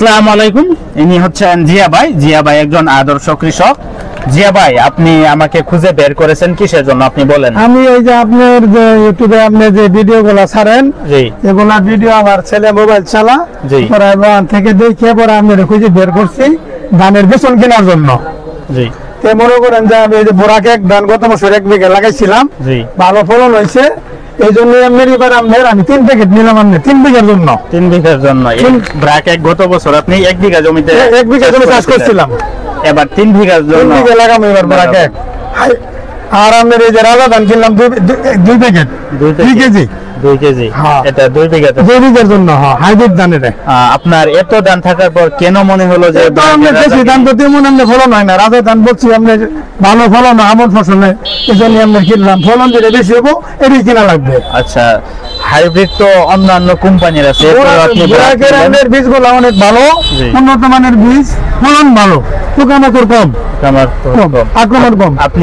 আসসালামু আলাইকুম। ইনি হচ্ছেন জিয়া ভাই একজন আদর্শ কৃষক। জিয়া ভাই, আপনি আমাকে খুঁজে বের করেছেন কিসের জন্য আপনি বলেন? আমি এই যে আপনার যে ইউটিউবে আপনি যে ভিডিওগুলো ছাড়েন, জি, এগুলা ভিডিও আমার ছেলে মোবাইল চালা, জি, পরে থেকে দেখে পরে আমি খুঁজে বের করছি ধানের বেতন কেনার জন্য। জি, তে মনে করেন যে আমি এই যে বোরাক এক ধান গত বছর 1 বিঘা লাগাইছিলাম, জি, ভালো ফলন হয়েছে। এই জন্য আমি 3 প্যাকেট নিলাম 3 বিঘার জন্য। 3 বিঘার জন্য ব্রাক এক গত বছর আপনি 1 বিঘা জমিতে 1 বিঘা জমি চাষ করছিলাম, এবার 3 বিঘার 3 জন্য বিঘা লাগাম এবার বোরাক এক। আর আমি এই যে রাজা ধান কিনলাম 2 প্যাকেট 2 কেজি। 2 কেজি, এটা 2 বিঘাতে 2 বিঘার জন্য হাইব্রিড ধানের। আপনার এত ধান থাকার পর কেন মনে হলো যে বেশি ধান তো তেমন আমরা ফলন হয় না, রাজা ধান বলছি আমরা ভালো ফলন আমন ফসলে, এই জন্য আমরা কিনলাম। ফলন যেটা বেশি হবো এটাই কিনা লাগবে। আচ্ছা, হাইব্রিড তো অন্যান্য কোম্পানির আছে, বোরাকের বীজগুলো অনেক ভালো, উন্নত মানের বীজ, ফলন ভালো, পোকামাকড় কম, আক্রমণ কম। আপনি